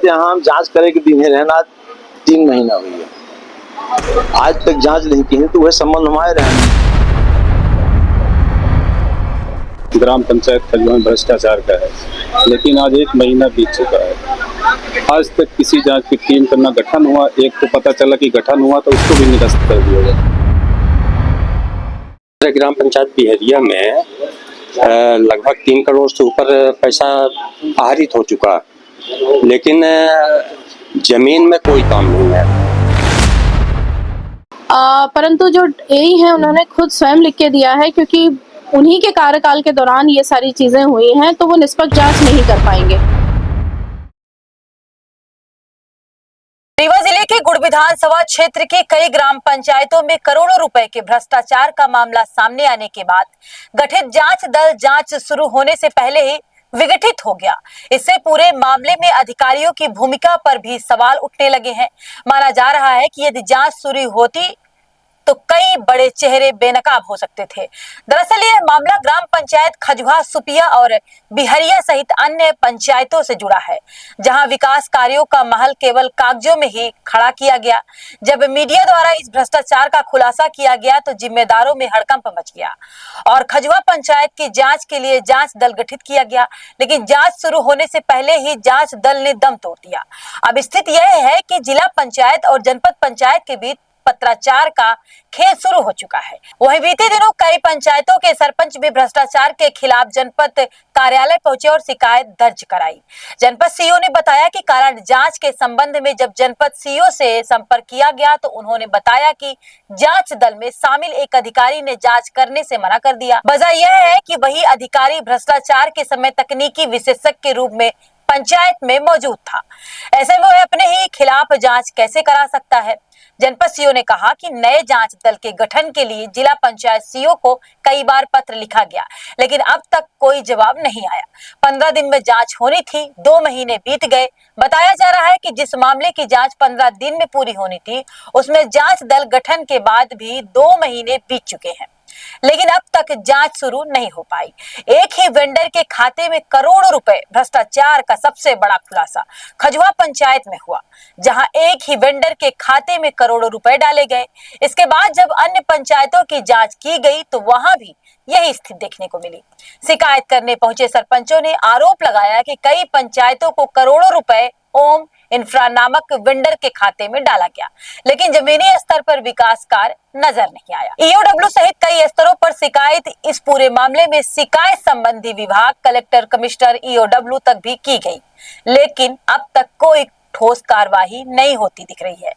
यहाँ हम जांच करे के दिन रहना 3 महीना हुई है, आज तक जांच नहीं की है, तो वह संबंध हमारे रहे। ग्राम पंचायत खजुआ भ्रष्टाचार का है, लेकिन आज 1 महीना बीत चुका है। आज तक किसी जांच की टीम का न गठन हुआ। एक तो पता चला कि गठन हुआ तो उसको भी निरस्त कर दिया गया। ग्राम पंचायत बिहरिया में लगभग 3 करोड़ से ऊपर पैसा आहरित हो चुका, लेकिन जमीन में कोई काम नहीं है। परंतु जो एई है उन्होंने खुद स्वयं लिख के दिया है, क्योंकि उन्हीं के कार्यकाल के दौरान ये सारी चीजें हुई हैं, तो वो निष्पक्ष जांच नहीं कर पाएंगे। रीवा जिले के गुड़ विधानसभा क्षेत्र के कई ग्राम पंचायतों में करोड़ों रुपए के भ्रष्टाचार का मामला सामने आने के बाद गठित जांच दल जांच शुरू होने से पहले ही विघटित हो गया। इससे पूरे मामले में अधिकारियों की भूमिका पर भी सवाल उठने लगे हैं। माना जा रहा है कि यदि जांच शुरू होती तो कई बड़े चेहरे बेनकाब हो सकते थे। दरअसल यह मामला ग्राम पंचायत खजुआ, सुपिया और बिहरिया सहित अन्य पंचायतों से जुड़ा है, जहां विकास कार्यों का महल केवल कागजों में ही खड़ा किया गया। जब मीडिया द्वारा इस भ्रष्टाचार का खुलासा किया गया तो जिम्मेदारों में हड़कंप मच गया और खजुआ पंचायत की जांच के लिए जांच दल गठित किया गया। लेकिन जांच शुरू होने से पहले ही जांच दल ने दम तोड़ दिया। अब स्थिति यह है कि जिला पंचायत और जनपद पंचायत के बीच पत्राचार का खेल शुरू हो चुका है। वहीं बीते दिनों कई पंचायतों के सरपंच भी भ्रष्टाचार के खिलाफ जनपद कार्यालय पहुंचे और शिकायत दर्ज कराई। जनपद सीईओ ने बताया कि कारण जांच के संबंध में जब जनपद सीईओ से संपर्क किया गया तो उन्होंने बताया कि जांच दल में शामिल एक अधिकारी ने जांच करने से मना कर दिया। वजह यह है कि वही अधिकारी भ्रष्टाचार के समय तकनीकी विशेषज्ञ के रूप में पंचायत में मौजूद था। ऐसे में वह अपने ही खिलाफ जांच कैसे करा सकता है। जनपद सीईओ ने कहा कि नए जांच दल के गठन के लिए जिला पंचायत सीईओ को कई बार पत्र लिखा गया, लेकिन अब तक कोई जवाब नहीं आया। 15 दिन में जांच होनी थी, 2 महीने बीत गए। बताया जा रहा है कि जिस मामले की जांच 15 दिन में पूरी होनी थी, उसमें जांच दल गठन के बाद भी 2 महीने बीत चुके हैं, लेकिन अब तक जांच शुरू नहीं हो पाई। एक ही वेंडर के खाते में करोड़ों रुपए भ्रष्टाचार का सबसे बड़ा खुलासा खजुआ पंचायत में हुआ, जहां एक ही वेंडर के खाते में करोड़ों रुपए डाले गए। इसके बाद जब अन्य पंचायतों की जांच की गई तो वहां भी यही स्थिति देखने को मिली। शिकायत करने पहुंचे सरपंचों ने आरोप लगाया कि कई पंचायतों को करोड़ों रुपए ओम इंफ्रा नामक वेंडर के खाते में डाला गया, लेकिन जमीनी स्तर पर विकास कार्य नजर नहीं आया। ईओडब्ल्यू सहित कई स्तरों पर शिकायत, इस पूरे मामले में शिकायत संबंधी विभाग, कलेक्टर, कमिश्नर, ईओडब्ल्यू तक भी की गई, लेकिन अब तक कोई ठोस कार्रवाई नहीं होती दिख रही है।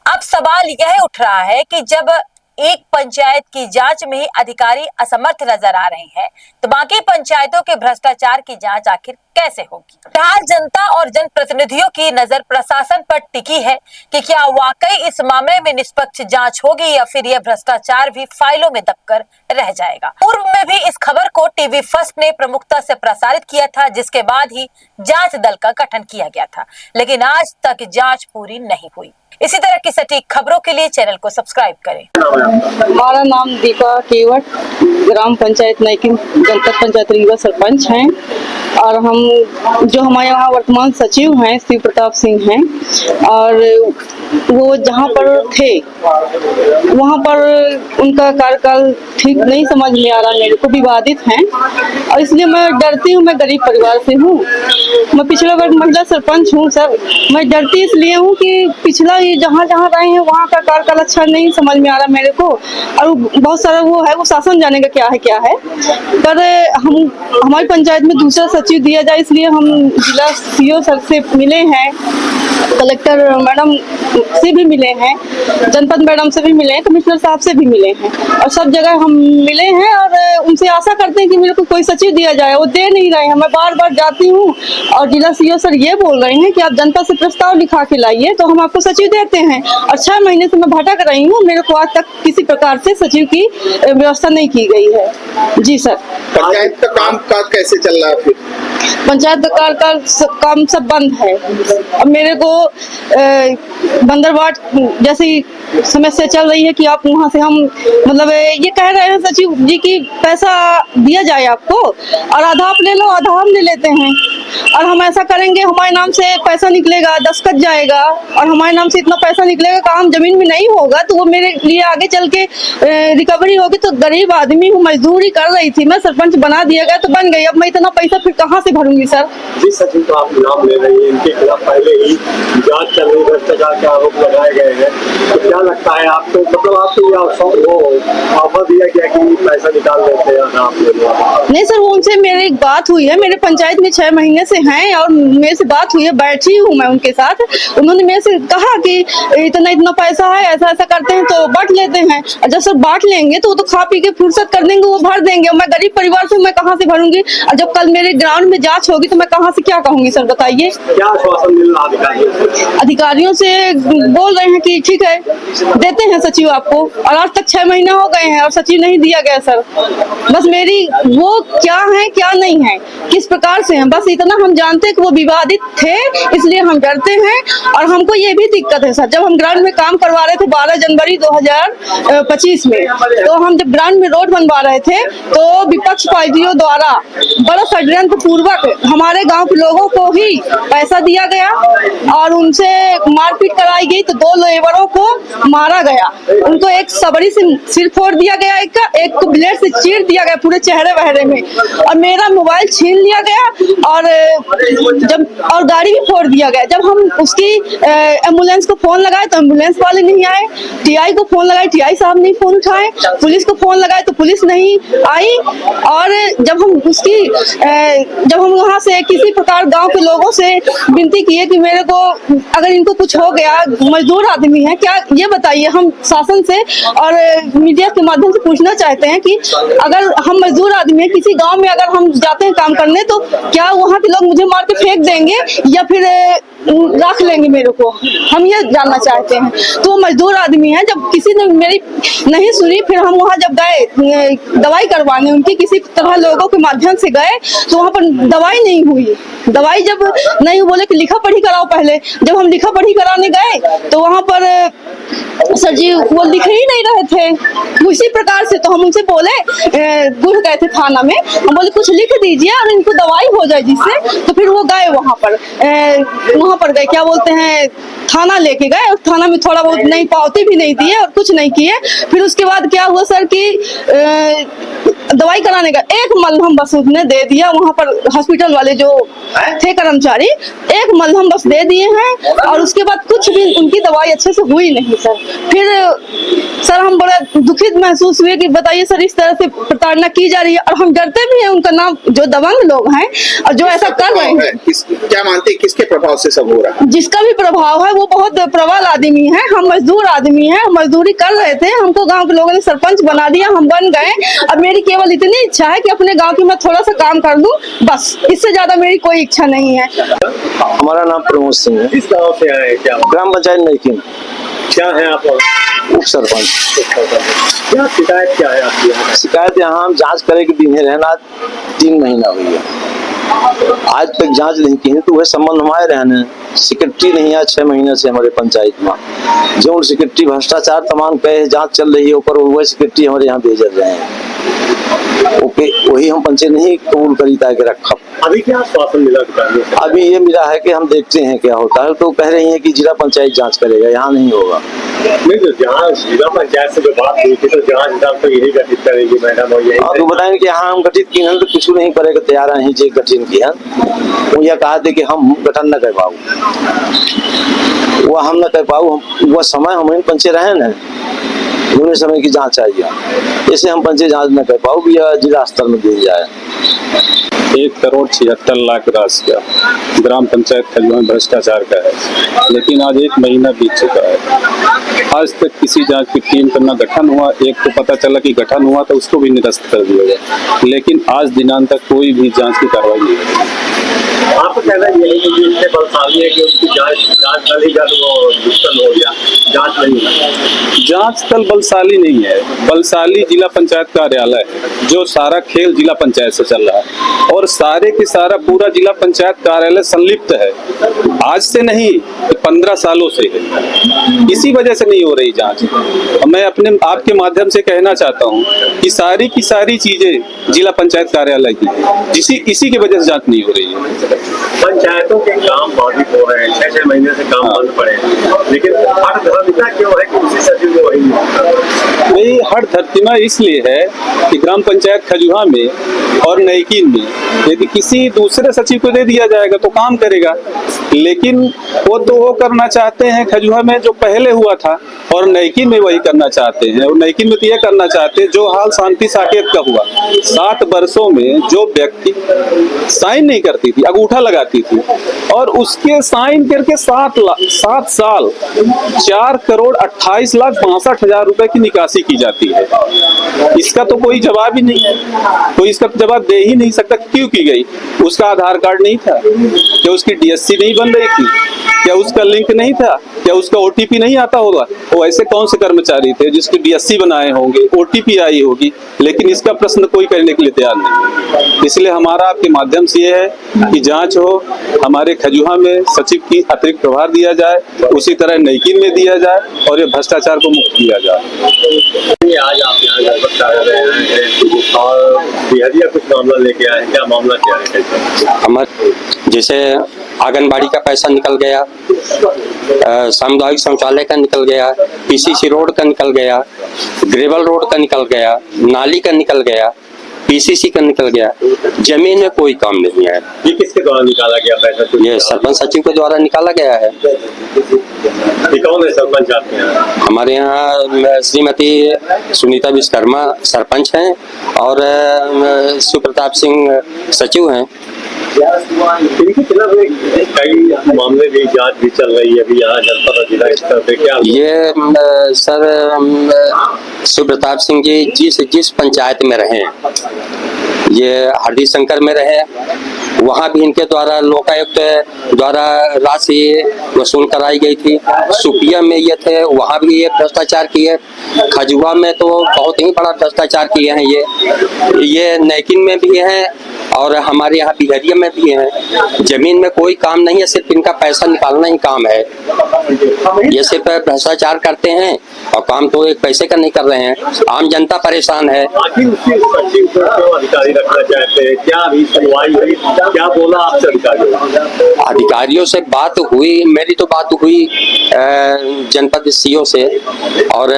अब सवाल यह उठ रहा है कि जब एक पंचायत की जांच में ही अधिकारी असमर्थ नजर आ रहे हैं, तो बाकी पंचायतों के भ्रष्टाचार की जांच आखिर कैसे होगी? फिलहाल जनता और जनप्रतिनिधियों की नजर प्रशासन पर टिकी है कि क्या वाकई इस मामले में निष्पक्ष जांच होगी या फिर यह भ्रष्टाचार भी फाइलों में दबकर रह जाएगा। पूर्व में भी इस खबर को टीवी फर्स्ट ने प्रमुखता से प्रसारित किया था, जिसके बाद ही जांच दल का गठन किया गया था, लेकिन आज तक जांच पूरी नहीं हुई। इसी तरह की सटीक खबरों के लिए चैनल को सब्सक्राइब करें। हमारा नाम दीपा केवट, ग्राम पंचायत नैकिन, जनपद पंचायत रीवा सरपंच हैं, और हम जो हमारे यहाँ वर्तमान सचिव हैं शिव प्रताप सिंह हैं, और वो जहाँ पर थे वहाँ पर उनका कार्यकाल ठीक नहीं समझ में आ रहा, मेरे को विवादित हैं, और इसलिए मैं डरती हूँ। मैं गरीब परिवार से हूँ, मैं पिछड़ा वर्ग महिला सरपंच हूँ सर। मैं डरती इसलिए हूँ कि पिछला ये जहाँ जहाँ रहे हैं वहाँ का कार्यकाल अच्छा नहीं समझ में आ रहा मेरे को, और बहुत सारा वो है, वो शासन जाने का क्या है। पर हम हमारी पंचायत में दूसरा सचिव दिया जाए, इसलिए हम जिला सीईओ सर से मिले हैं, कलेक्टर मैडम से भी मिले हैं, जनपद मैडम से भी मिले हैं, कमिश्नर साहब से भी मिले हैं, और सब जगह हम मिले हैं, और उनसे आशा करते हैं कि मेरे को कोई सचिव दिया जाए। वो दे नहीं रहे हैं। मैं बार बार जाती हूँ और जिला सीईओ सर ये बोल रहे हैं कि आप जनता से प्रस्ताव लिखा के लाइए तो हम आपको सचिव देते हैं, और 6 महीने से मैं भटक रही हूँ। मेरे को आज तक किसी प्रकार से सचिव की व्यवस्था नहीं की गई है। जी सर। पंचायत का काम काज कैसे चल रहा है? फिर पंचायत का काम सब बंद है। अब मेरे को बंदरवाट जैसी समस्या चल रही है कि आप वहाँ से हम मतलब ये कह रहे हैं सचिव जी की पैसा दिया जाए आपको, और आधा आप ले लो आधा हम ले लेते हैं। और हम ऐसा करेंगे, हमारे नाम से पैसा निकलेगा, दस्तखत जाएगा और हमारे नाम से इतना पैसा निकलेगा, काम जमीन में नहीं होगा तो वो मेरे लिए आगे चल के रिकवरी होगी। तो गरीब आदमी हूँ, मजदूरी कर रही थी, मैं सरपंच बना दिया गया तो बन गई, अब मैं इतना पैसा फिर कहाँ से भरूंगी सर। जिस सचिव का आप नाम ले रही है, इनके खिलाफ पहले ही जांच चल रही, भ्रष्टाचार के आरोप लगाए गए हैं, तो क्या लगता है आपको, मतलब आपको यह ऑफर दिया गया कि पैसा निकाल लेते हैं नाम ले लो? नहीं सर, वो उनसे मेरी बात हुई है, मेरे पंचायत में 6 महीने से हैं और मेरे से बात हुई है, बैठी हूँ मैं उनके साथ। उन्होंने मेरे से कहा कि इतना इतना पैसा है, ऐसा ऐसा करते हैं तो बांट लेते हैं, और जब सर बांट लेंगे तो वो तो खा पी के फुर्सत कर देंगे, वो भर देंगे। और मैं गरीब परिवार से मैं कहाँ से भरूंगी, और जब कल मेरे ग्राउंड में जांच होगी तो मैं कहाँ से क्या कहूंगी सर, बताइए। क्या आश्वासन मिल रहा अधिकारियों से बोल रहे हैं कि ठीक है देते हैं सचिव आपको, और आज तक 6 महीने हो गए हैं और सचिव नहीं दिया गया सर। बस मेरी वो क्या है क्या नहीं है, किस प्रकार से हैं, बस इतना हम जानते हैं कि वो विवादित थे, इसलिए हम डरते हैं। और हमको ये भी दिक्कत है सर, जब हम ग्राउंड में काम करवा रहे थे 12 जनवरी 2025 में, तो हम जब ग्राउंड में रोड बनवा रहे थे तो विपक्ष पार्टियों द्वारा बड़ा षड्यंत्र पूर्वक हमारे गांव के लोगों को ही पैसा दिया गया और उनसे मारपीट कराई गई। तो 2 लेबरों को मारा गया, उनको एक सबड़ी से सिर फोड़ दिया गया, एक को ब्लेड से चीर दिया गया पूरे चेहरे वहरे में, और मेरा मोबाइल छीन लिया गया और गाड़ी भी फोड़ दिया गया। जब हम उसकी एम्बुलेंस को फोन लगाए तो एम्बुलेंस वाले नहीं आए, टीआई को फोन लगाए, टीआई साहब नहीं फोन उठाए, पुलिस को फोन लगाए तो पुलिस नहीं आई। और जब हम वहाँ से किसी प्रकार गांव के लोगों से विनती किए कि मेरे को अगर इनको कुछ हो गया, मजदूर आदमी है क्या, ये बताइए। हम शासन से और मीडिया के माध्यम से पूछना चाहते हैं कि अगर हम मजदूर आदमी है, किसी गांव में अगर हम जाते हैं काम करने तो क्या वहाँ के लोग मुझे मार के फेंक देंगे या फिर रख लेंगे मेरे को, हम ये जानना चाहते हैं। तो वो मजदूर आदमी है, जब किसी ने मेरी नहीं सुनी, फिर हम वहाँ जब गए दवाई करवाने उनकी, किसी तरह लोगों के माध्यम से गए तो वहाँ पर दवाई नहीं हुई। दवाई जब नहीं, बोले कि लिखा पढ़ी कराओ पहले। जब हम लिखा पढ़ी कराने गए तो वहाँ पर सर जी वो लिख ही नहीं रहे थे उसी प्रकार से। तो हम उनसे बोले, गुड़ गए थे थाना में, हम बोले कुछ लिख दीजिए और इनको दवाई हो जाए जिससे। तो फिर वो गए वहाँ पर गए, क्या बोलते हैं, थाना लेके गए, और थाना में थोड़ा बहुत नहीं, पावती भी नहीं दिए और कुछ नहीं किए। फिर उसके बाद क्या हुआ सर कि दवाई कराने का एक मलहम बस उसने दे दिया, वहाँ पर हॉस्पिटल वाले जो थे कर्मचारी, एक मलहम बस दे दिए हैं और उसके बाद कुछ भी उनकी दवाई अच्छे से हुई नहीं सर। फिर सर हम बड़ा दुखित महसूस हुए कि बताइए सर, इस तरह से प्रताड़ना की जा रही है और हम डरते भी हैं। उनका नाम जो दबंग लोग हैं और जो ऐसा कर रहे हैं, क्या मानते हैं किसके प्रभाव से सब हो रहा है? जिसका भी प्रभाव है वो बहुत प्रबल आदमी है। हम मजदूर आदमी हैं, मजदूरी कर रहे थे, हमको गांव के लोगों ने सरपंच बना दिया, हम बन गए। अब मेरी केवल इतनी इच्छा है कि अपने गांव की मैं थोड़ा सा काम कर दूं, बस, इससे ज्यादा मेरी कोई इच्छा नहीं है। हमारा नाम प्रमोद सिंह है, किस गाँव से आए, क्या ग्राम पंचायत नईकिन, क्या है आप? उप सरपंच। क्या शिकायत क्या है आपकी? शिकायत यहाँ हम जांच करे कि दिन रहना 3 महीना हुई है, आज तक जांच नहीं की है। तो वह संबंध हमारे रहने सेक्रेटरी नहीं है 6 महीने से हमारे पंचायत में, जो सेक्रेटरी भ्रष्टाचार तमाम कहे जांच चल रही है ऊपर, वह सेक्रेटरी हमारे यहाँ भेज रहे हैं। ओके, वही हम पंचायत नहीं कबूल करी था कि रखा। अभी क्या आश्वासन मिला अधिकारियों से? अभी ये मिला है कि हम देखते हैं क्या होता है। तो कह रही है कि जिला पंचायत जांच करेगा, यहाँ नहीं होगा। नहीं, तो जहाँ जिला पंचायत से जो बात हुई थी तो जांच विभाग तो यही गठित करेगी मैडम, और यही तो बताएं कि यहाँ हम गठित की तो कुछ नहीं करेगा, तैयार है जे गठन की है। वो यह कहा थे कि हम गठन न कर पाऊ, वह हम न कर पाऊ, वह समय हम पंचे रहे न, दोनों समय की जांच चाहिए, इसे हम पंचे जांच न कर पाऊ, या जिला स्तर में दी जाए। 1,76,00,000 राशि का ग्राम पंचायत खजूर में भ्रष्टाचार का है, लेकिन आज 1 महीना बीत चुका है। आज तक किसी जांच की टीम का न गठन हुआ। एक को पता चला कि गठन हुआ तो उसको भी निरस्त कर दिया गया, लेकिन आज दिनांत तक कोई भी जांच की कार्रवाई नहीं हुई। आपको कहना यही है कि इतने बलशाली है कि उनकी जांच कर ही जब वो दुष्कर्म हो गया, जांच नहीं है। जांच दल बलशाली नहीं है, बलशाली जिला पंचायत कार्यालय है, जो सारा खेल जिला पंचायत से चल रहा है। और और सारे के सारा पूरा जिला पंचायत कार्यालय संलिप्त है। आज से नहीं, 15 सालों से है। इसी वजह से नहीं हो रही जांच। मैं अपने आपके माध्यम से कहना चाहता हूं कि सारी की सारी चीजें जिला पंचायत कार्यालय की इसी की वजह से जांच नहीं हो रही है। पंचायतों के काम बाधित हो रहे हैं, 6-6 महीने से काम बंद पड़े हैं, लेकिन हठधर्मिता क्यों है कि उसी सचिव को वही नहीं, हठधर्मिता इसलिए है कि ग्राम पंचायत खजुहा में और नैकिन में यदि किसी दूसरे सचिव को दे दिया जाएगा तो काम करेगा, लेकिन वो करना चाहते हैं खजुहा में जो पहले हुआ था, और नैकिन में वही करना चाहते हैं। और नैकिन में तो ये करना चाहते हैं जो हाल शांति साकेत का हुआ। 7 वर्षों में जो व्यक्ति साइन नहीं करती थी, अंगूठा लगाती थी, और उसके साइन करके 7 साल 4,28,62,000 रुपए की निकासी की जाती है। इसका तो कोई जवाब ही नहीं है, कोई इसका जवाब दे ही नहीं सकता क्यों की गई। उसका आधार कार्ड नहीं था, क्या उसकी DSC नहीं बन रही थी, क्या उसका लिंक नहीं था, क्या उसका OTP नहीं आता होगा। वो ऐसे कौन से कर्मचारी थे जिसके DSC बनाए होंगे, OTP आई होगी, लेकिन इसका प्रश्न कोई करने के लिए तैयार नहीं। इसलिए हमारा आपके माध्यम से ये है कि जांच हो, हमारे खजुहा में सचिव की अतिरिक्त प्रभार दिया जाए, उसी तरह नैकिन में दिया जाए, और ये भ्रष्टाचार को मुक्त किया जाए। आज आप यहाँ घर पर कार्यालय आए हैं और बिहारिया कुछ मामला लेके आए हैं, क्या मामला क्या है? हमारे जैसे आंगनबाड़ी का पैसा निकल गया, सामुदायिक शौचालय का निकल गया, PCC रोड का निकल गया, ग्रेवल रोड का निकल गया, नाली का निकल गया, PCC का निकल गया, जमीन में कोई काम नहीं है। ये किसके द्वारा निकाला गया पैसा? ये सरपंच सचिव के द्वारा निकाला गया है। ये कौन है सरपंच आपके यहाँ? हमारे यहाँ श्रीमती सुनीता विश्वकर्मा सरपंच हैं और सुप्रताप सिंह सचिव हैं। इनके खिलाफ कई मामले भी जांच भी चल रही है अभी यहाँ जनपद और जिला स्तर पे, क्या ये सर सुप्रताप सिंह जी जिस पंचायत में रहे, ये हरदी शंकर में रहे, वहाँ भी इनके द्वारा लोकायुक्त द्वारा राशि वसूल कराई गई थी। सुपिया में ये थे, वहाँ भी ये भ्रष्टाचार किए। खजुआ में तो बहुत ही बड़ा भ्रष्टाचार किए हैं। ये नैकिन में भी हैं और हमारे यहाँ बिहरिया में भी है। जमीन में कोई काम नहीं है, सिर्फ इनका पैसा निकालना ही काम है। ये सिर्फ भ्रष्टाचार करते हैं और काम तो एक पैसे का नहीं कर रहे हैं। आम जनता परेशान है। आखिर उसी सचिव को क्यों अधिकारी रखना चाहते हैं? क्या अभी सुनवाई हुई? क्या बोला आपसे अधिकारियों से बात हुई, मेरी तो बात हुई जनपद CO से, और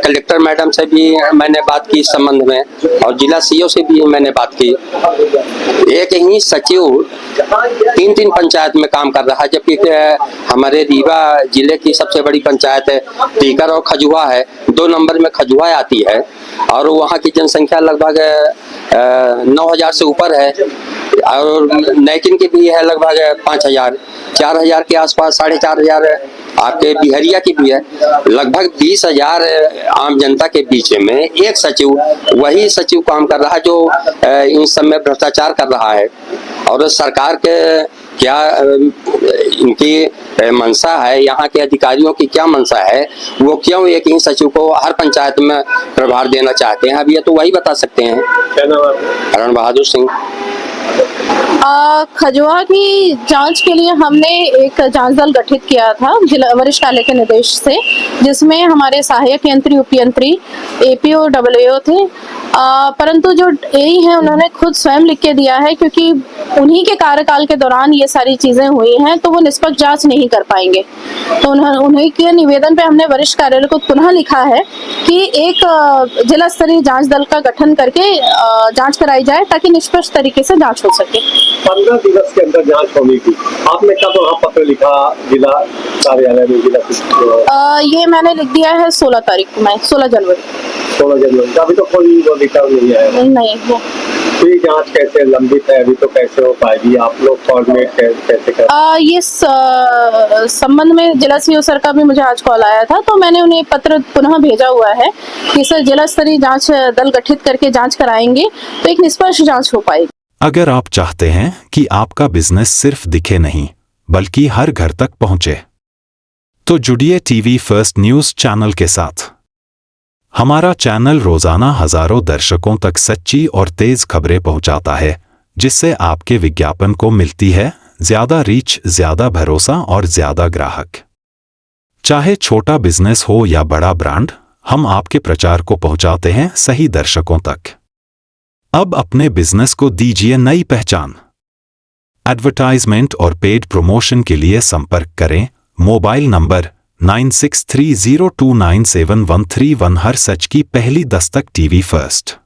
कलेक्टर मैडम से भी मैंने बात की इस संबंध में, और जिला CO से भी मैंने बात की। एक ही सचिव 3 पंचायत में काम कर रहा है, जबकि हमारे रीवा जिले की सबसे बड़ी पंचायत है टीकर और खजुआ है। 2 नंबर में खजुआ आती है और वहाँ की जनसंख्या लगभग 9,000 से ऊपर है, और नैकिन की भी है लगभग 5,000, 4,000 के आसपास, 4,500 आपके बिहरिया की भी है। लगभग 20,000 आम जनता के बीच में एक सचिव, वही सचिव काम कर रहा है जो इन सब में भ्रष्टाचार कर रहा है। और सरकार के क्या इनकी मंशा है, यहाँ के अधिकारियों की क्या मंशा है, वो क्यों एक ही सचिव को हर पंचायत में प्रभार देना चाहते हैं, अब ये तो वही बता सकते हैं। क्या नाम है? अरुण बहादुर सिंह। खजुआ की जांच के लिए हमने एक जांच दल गठित किया था जिला वरिष्ठ न्यायालय के निर्देश से, जिसमें हमारे सहायक यंत्री, उपयंत्री, APO, WO थे। परंतु जो AE हैं उन्होंने खुद स्वयं लिख के दिया है, क्योंकि उन्हीं के कार्यकाल के दौरान ये सारी चीजें हुई हैं, तो वो निष्पक्ष जांच नहीं कर पाएंगे। तो उन्हीं के निवेदन पे हमने वरिष्ठ कार्यालय को पुनः लिखा है कि एक जिला स्तरीय जांच दल का गठन करके जांच कराई जाए, ताकि निष्पक्ष तरीके से जांच हो सके। 15 दिवस के अंदर जांच होनी थी। आपने कब वहाँ पत्र लिखा जिला कार्यालय में? जिला ये मैंने लिख दिया है 16 तारीख में, 16 जनवरी। 16 जनवरी। अभी तो कोई वो रिटर्न नहीं आया। नहीं वो ये जांच कैसे लंबित है अभी, तो कैसे हो पाएगी? आप लोग कोऑर्डिनेट कैसे कर? ये संबंध में जिला CO सर का भी मुझे आज कॉल आया था, तो मैंने उन्हें पत्र पुनः भेजा हुआ है कि सर जिला स्तरीय जांच दल गठित करके जांच कराएंगे तो एक निष्पक्ष जांच हो पाएगी। अगर आप चाहते हैं कि आपका बिजनेस सिर्फ दिखे नहीं बल्कि हर घर तक पहुंचे, तो जुड़िए TV फर्स्ट न्यूज चैनल के साथ। हमारा चैनल रोजाना हजारों दर्शकों तक सच्ची और तेज खबरें पहुंचाता है, जिससे आपके विज्ञापन को मिलती है ज्यादा रीच, ज्यादा भरोसा और ज्यादा ग्राहक। चाहे छोटा बिजनेस हो या बड़ा ब्रांड, हम आपके प्रचार को पहुंचाते हैं सही दर्शकों तक। अब अपने बिजनेस को दीजिए नई पहचान। एडवर्टाइजमेंट और पेड प्रमोशन के लिए संपर्क करें मोबाइल नंबर 9630297131। हर सच की पहली दस्तक टीवी फर्स्ट।